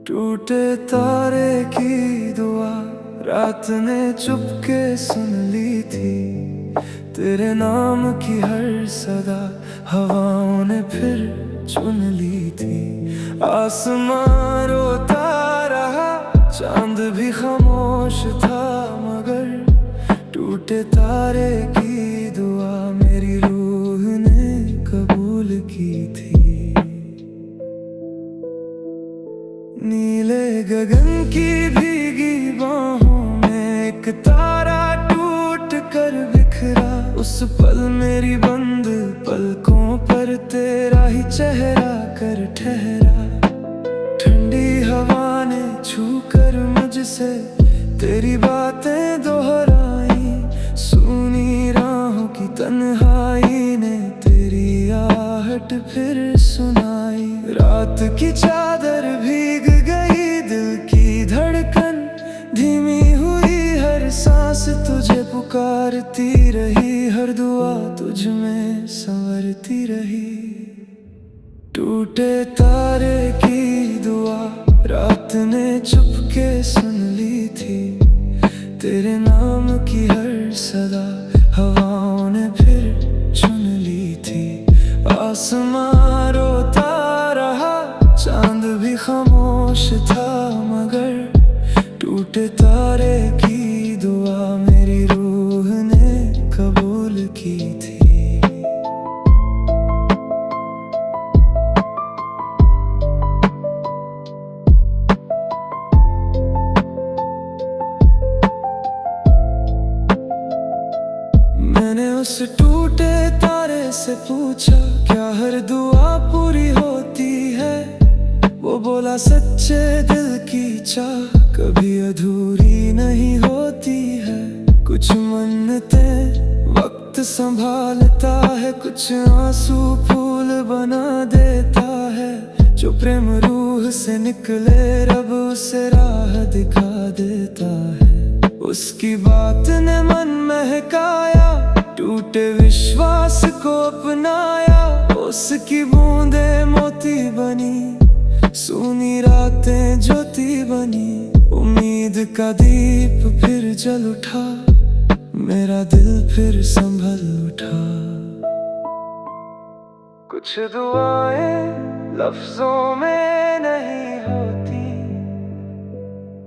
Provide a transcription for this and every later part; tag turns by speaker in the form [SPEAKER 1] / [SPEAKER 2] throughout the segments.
[SPEAKER 1] टूटे तारे की दुआ रात ने चुपके सुन ली थी। तेरे नाम की हर सदा हवाओं ने फिर चुन ली थी। आसमां रोता रहा, चांद भी खामोश था, मगर टूटे तारे की दुआ मेरी रूह ने कबूल की थी। नीले गगन की भीगी बाहों में एक तारा टूट कर बिखरा। उस पल मेरी बंद पलकों पर तेरा ही चेहरा कर ठहरा। ठंडी हवा ने छू कर मुझसे तेरी बातें दोहराई। सूनी राहों की तन्हाई ने तेरी आहट फिर सुनाई। रात की चादर भीग गई, दिल की धड़कन धीमी हुई। हर सांस तुझे पुकारती रही, हर दुआ तुझ में संवरती रही। टूटे तारे की दुआ रात ने चुपके सुन ली थी। तेरे नाम की हर सदा हवाओं ने फिर चुन ली थी। आसमां रोता रहा, चांद भी खामोश था, मगर टूटे तारे की दुआ मेरी रूह ने कबूल की थी। मैंने उस टूटे तारे से पूछा, क्या हर दुआ पूरी होती है? वो बोला, सच्चे दिल की चाह कभी अधूरी नहीं होती है। कुछ मन्नतें वक्त संभालता है, कुछ आंसू फूल बना देता है। जो प्रेम रूह से निकले, रब उसे राह दिखा देता है। उसकी बात ने मन महकाया, टूटे विश्वास को अपनाया। उसकी बूंदें मोती बनी, सूनी रातें ज्योति बनी। उम्मीद का दीप फिर जल उठा, मेरा दिल फिर संभल उठा। कुछ दुआएं लफ्जों में नहीं होती,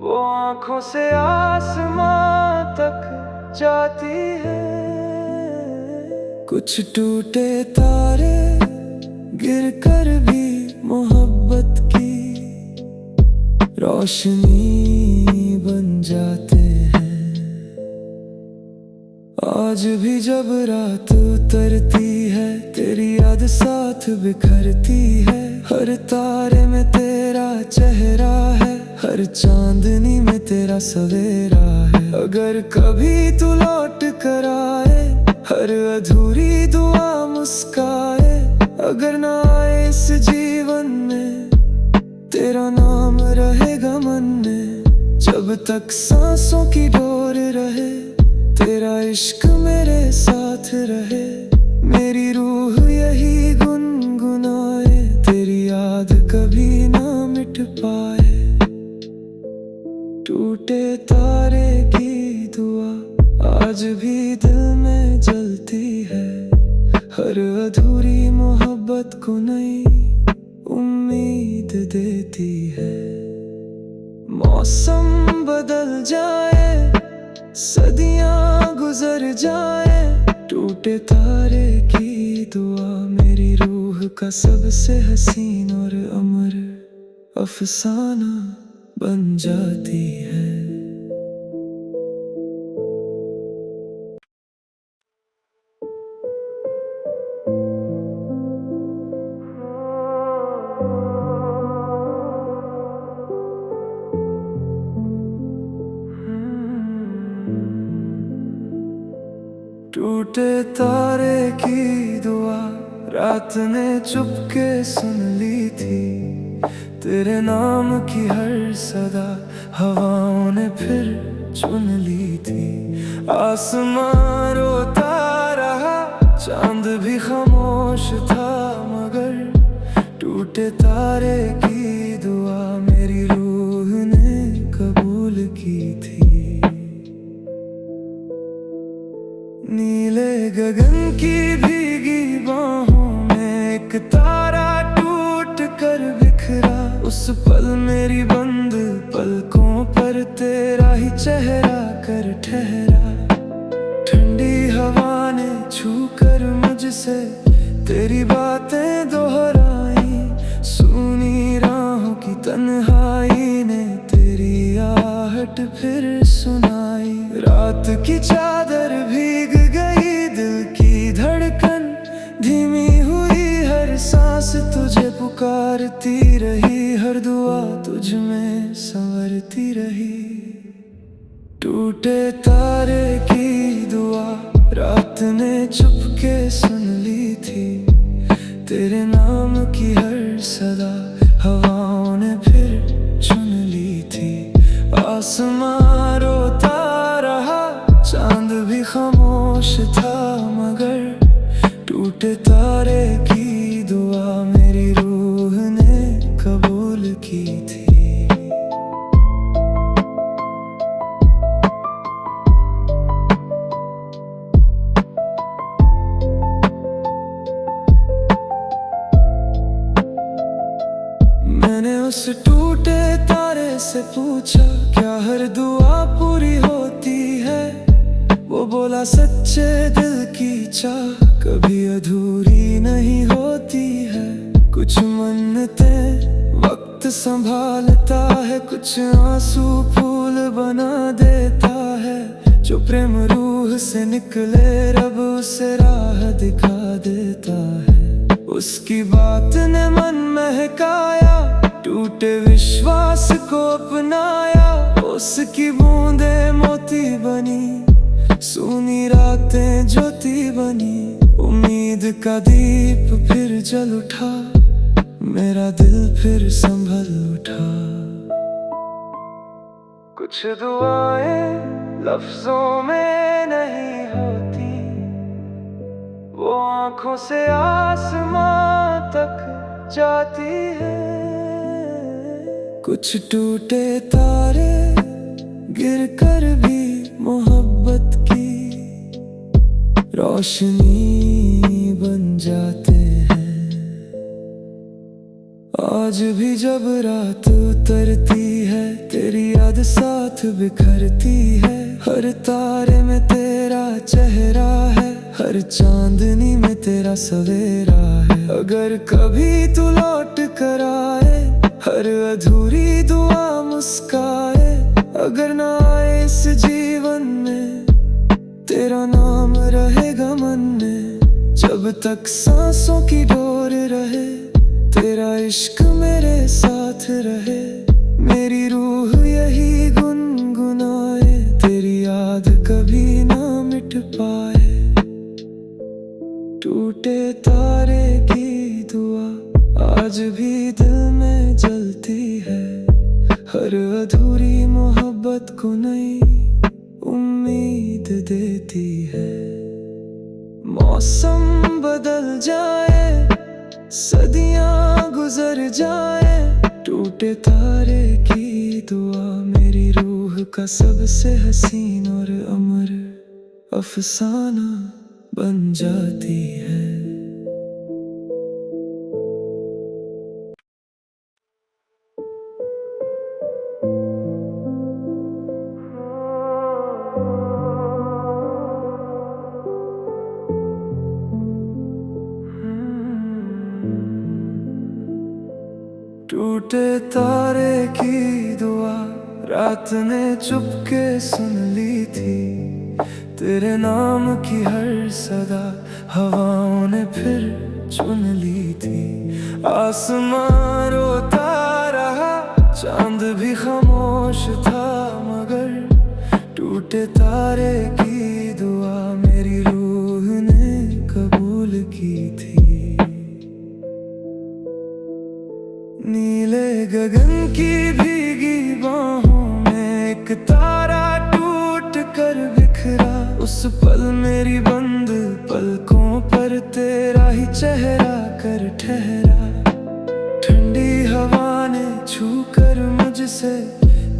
[SPEAKER 1] वो आंखों से आसमां तक जाती है। कुछ टूटे तारे गिर कर भी मोहब्बत की रोशनी बन जाते हैं। आज भी जब रात उतरती है, तेरी याद साथ बिखरती है। हर तारे में तेरा चेहरा है, हर चांदनी में तेरा सवेरा है। अगर कभी तू लौट कर आए, हर अधूरी दुआ मुस्काए। अगर ना आए इस जीवन में, तेरा नाम रहेगा मन में। जब तक सांसों की डोर रहे, तेरा इश्क मेरे साथ रहे। मेरी रूह यही गुनगुनाए, तेरी याद कभी ना मिट पाए। टूटे तारे की दुआ आज भी दिल में जलती है। हर अधूरी मोहब्बत को नई उम्मीद देती है। मौसम बदल जाए, सदियां गुजर जाए, टूटे तारे की दुआ मेरी रूह का सबसे हसीन और अमर अफसाना बन जाती है। टूटे तारे की दुआ रात ने चुपके सुन ली थी। तेरे नाम की हर सदा हवाओं ने फिर चुन ली थी। आसमां रोता रहा, चांद भी खामोश था, मगर टूटे तारे की दुआ मेरी रूह पल मेरी बंद पलकों पर तेरा ही चेहरा कर ठहरा। ठंडी हवा ने छू कर मुझसे तेरी बातें दोहराई। सुनी राहों की तन्हाई ने तेरी आहट फिर सुनाई। रात की चादर भीग गई, दिल की धड़कन धीमी हुई। हर सांस तुझे पुकारती रही, हर दुआ तुझ में संवरती रही। टूटे तारे की दुआ रात ने चुपके सुन ली थी। तेरे नाम की हर सदा हवाओं ने फिर चुन ली थी। आसमां रोता रहा, चांद भी खामोश था, मगर टूटे तारे की दुआ मेरी रूह ने कबूल की थी। मैंने उस टूटे तारे से पूछा, क्या हर दुआ पूरी होती है? वो बोला, सच्चे दिल की चाह कभी अधूरी नहीं होती है। कुछ मन्नतें वक्त संभालता है, कुछ आंसू फूल बना देता है। जो प्रेम रूह से निकले रब उसे राह दिखा देता है। उसकी बात ने मन महकाया, टूटे विश्वास को अपनाया। उसकी बूंदें मोती बनी, सूनी रातें ज्योति बनी। उम्मीद का दीप फिर जल उठा, मेरा दिल फिर संभल उठा। कुछ दुआएं लफ्जों में नहीं होती, वो आँखों से आसमां तक जाती है। कुछ टूटे तारे गिर कर भी मोहब्बत की रोशनी बन जाते हैं। आज भी जब रात उतरती है, तेरी याद साथ बिखरती है। हर तारे में तेरा चेहरा है, हर चांदनी में तेरा सवेरा है। अगर कभी तू लौट कर आए, हर अधूरी दुआ मुस्काए। अगर ना आए इस जीवन में, तेरा नाम रहेगा मन में। जब तक सांसों की डोर रहे, तेरा इश्क मेरे साथ रहे। मेरी रूह यही गुनगुनाए, तेरी याद कभी ना मिट पाए। टूटे तारे की दुआ आज भी दिल में जलती है। हर अधूरी मोहब्बत को नई उम्मीद देती है। मौसम बदल जाए, सदियां गुजर जाए, टूटे तारे की दुआ मेरी रूह का सबसे हसीन और अमर अफसाना बन जाती है। टूटे तारे की दुआ रात ने चुपके सुन ली थी। तेरे नाम की हर सदा हवाओं ने फिर चुन ली थी। आसमां रोता रहा, चांद भी खामोश था, मगर टूटे तारे की दुआ मेरी रूह ने कबूल की थी। नीले गगन की भीगी बाहों में एक तारा टूट कर बिखरा। उस पल मेरी बंद पलकों पर तेरा ही चेहरा कर ठहरा। ठंडी हवा ने छू कर मुझसे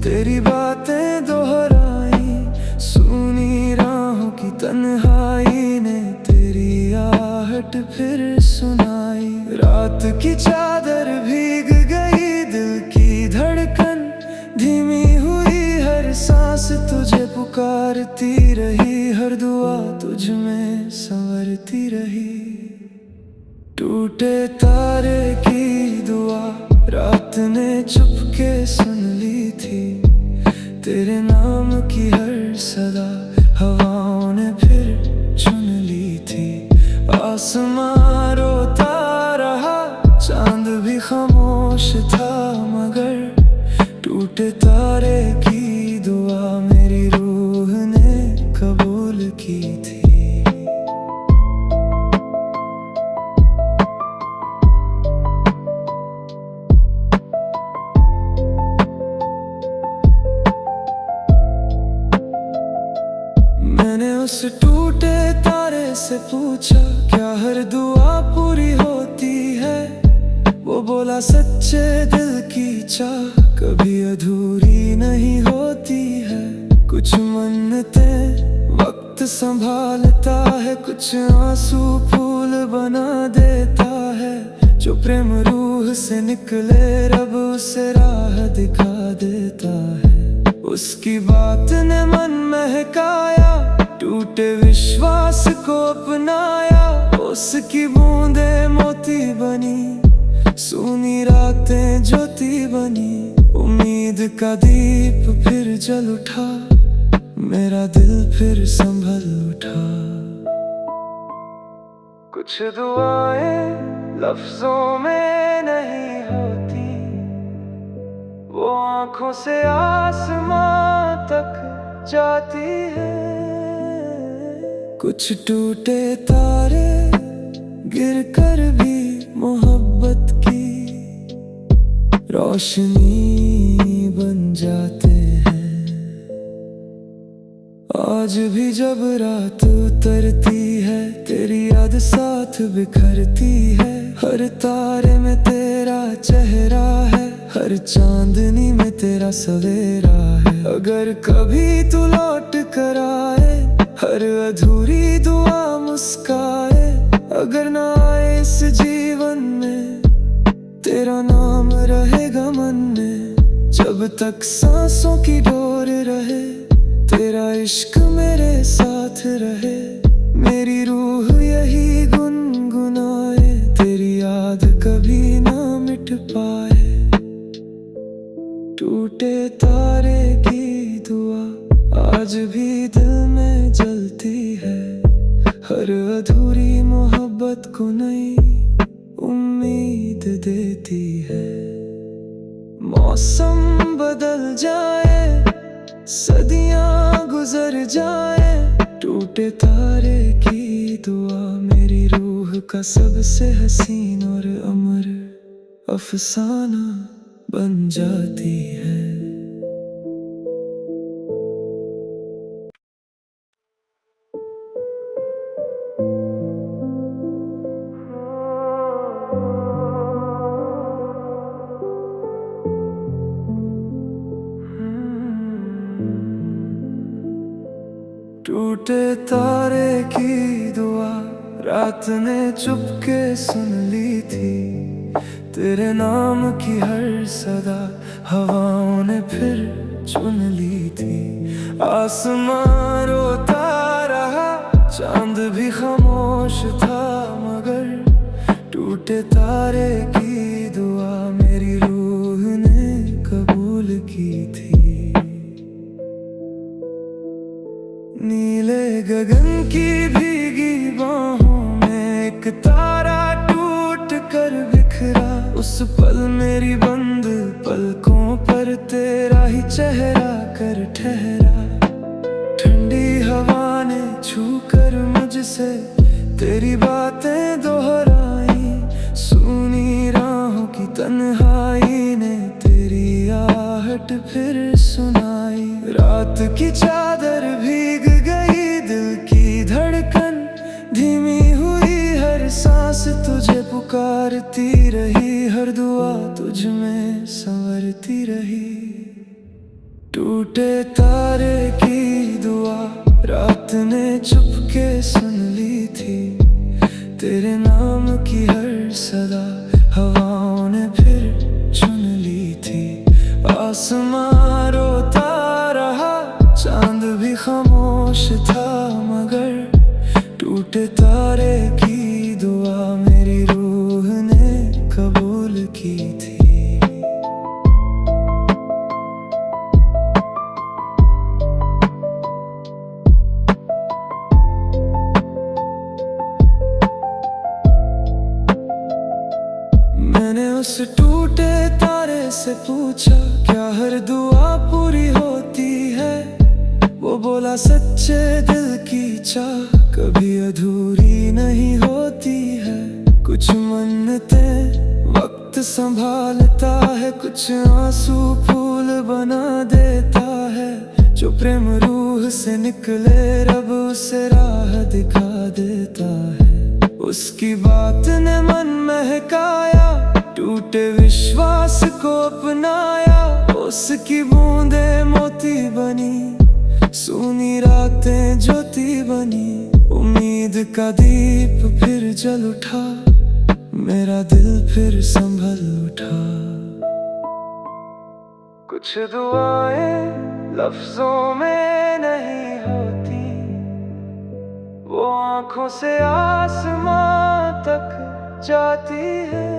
[SPEAKER 1] तेरी बातें दोहराई। सुनी राहों की तन्हाई ने तेरी आहट फिर सुनाई। रात की चादर भीग गई, दिल की धीमी हुई हर सांस तुझे पुकारती रही, हर दुआ तुझ में संवरती रही। टूटे तारे की दुआ रात ने चुपके सुन ली थी, तेरे नाम की हर सदा हवाओं ने फिर चुन ली थी। आसमां रोता रहा, चांद भी खामोश था, मगर टूटे तारे की दुआ मेरी रूह ने कबूल की थी। मैंने उस टूटे तारे से पूछा, क्या हर दुआ पूरी होती है? वो बोला, सच्चे दिल की चाह कभी अधूरी नहीं होती है। कुछ मन्नतें वक्त संभालता है, कुछ आंसू फूल बना देता है। जो प्रेम रूह से निकले रब उसे राह दिखा देता है। उसकी बात ने मन महकाया, टूटे विश्वास को अपनाया। उसकी बूंदें मोती बनी, सूनी रातें ज्योति बनी। उम्मीद का दीप फिर जल उठा, मेरा दिल फिर संभल उठा। कुछ दुआएं लफ्जों में नहीं होती, वो आँखों से आसमां तक जाती है। कुछ टूटे तारे गिर कर भी मोहब्बत की रोशनी बन जाते हैं। आज भी जब रात उतरती है, तेरी याद साथ बिखरती है। हर तारे में तेरा चेहरा है, हर चांदनी में तेरा सवेरा है। अगर कभी तू लौट कर आए, हर अधूरी दुआ मुस्काए। अगर ना आए इस जीवन में, तेरा नाम रहेगा मन में। जब तक सांसों की डोर रहे, तेरा इश्क मेरे साथ रहे। मेरी रूह यही गुनगुनाए, तेरी याद कभी ना मिट पाए। टूटे तारे की दुआ आज भी दिल में जलती है। हर अधूरी मोहब्बत को नई उम्मीद देती है। मौसम बदल जाए, सदियां गुजर जाए, टूटे तारे की दुआ मेरी रूह का सबसे हसीन और अमर अफसाना बन जाती है। टूटे तारे की दुआ रात ने चुपके सुन ली थी, तेरे नाम की हर सदा हवाओं ने फिर चुन ली थी। आसमां रोता रहा, चांद भी खामोश था, मगर टूटे तारे की दुआ मेरी रूह ने कबूल की थी। नीले गगन की भीगी बाहों में एक तारा टूट कर बिखरा। उस पल मेरी बंद पलकों पर तेरा ही चेहरा कर ठहरा। ठंडी हवा ने छू कर मुझसे तेरी बातें दोहराई। सूनी राहों की तन्हाई ने तेरी आहट फिर सुनाई। रात की चादर भीग गई, दिल की धड़कन धीमी हुई। हर सांस तुझे पुकारती रही, हर दुआ तुझ में संवरती रही। टूटे तारे की दुआ रात ने चुपके सुन ली थी, तेरे नाम की हर सदा हवाओं ने फिर चुन ली थी। आसमां खामोश था मगर टूटे तारे की दुआ मेरी रूह ने कबूल की थी। मैंने उस टूटे तारे से पूछा क्या हर दुआ पूरी होती है। वो बोला सच्चे दिल की चाह कभी अधूरी नहीं होती है। कुछ मन्नतें वक्त संभालता है, कुछ आंसू फूल बना देता है। जो प्रेम रूह से निकले रब उसे राह दिखा देता है। उसकी बात ने मन महकाया, टूटे विश्वास को अपनाया। उसकी बूंदे मोती बनी, सूनी रातें ज्योति बनी। उम्मीद का दीप फिर जल उठा, मेरा दिल फिर संभल उठा। कुछ दुआएं लफ्जों में नहीं होती, वो आंखों से आसमां तक जाती है।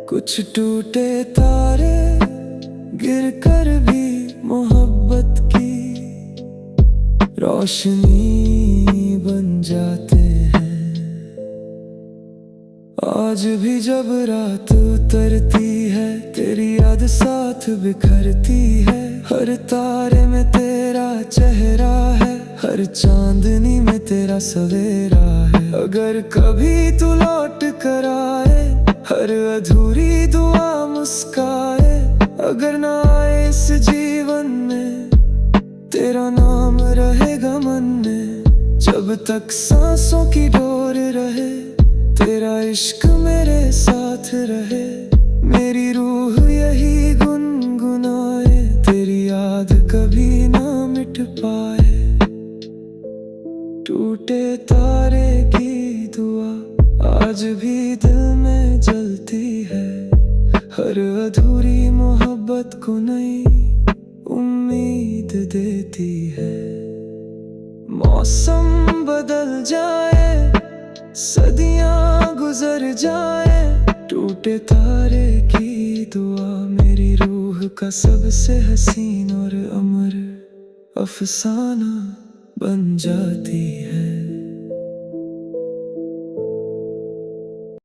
[SPEAKER 1] कुछ टूटे तारे गिर कर भी मोहब्बत की रोशनी बन जाते हैं। आज भी जब रात उतरती है, तेरी याद साथ बिखरती है। हर तारे में तेरा चेहरा है, हर चांदनी में तेरा सवेरा है। अगर कभी तू लौट कर आए, हर अधूरी दुआ मुस्काए। अगर ना आए इस जीवन में, तेरा नाम रहेगा मन में। जब तक सांसों की डोर रहे, तेरा इश्क मेरे साथ रहे। मेरी रूह यही गुनगुनाए, तेरी याद कभी ना मिट पाए। टूटे तारे की दुआ आज भी दिल में जलती है। हर अधूरी मोहब्बत को नई उम्मीद देती है। मौसम बदल जाए, सदियां गुजर जाए, टूटे तारे की दुआ मेरी रूह का सबसे हसीन और अमर अफसाना बन जाती है।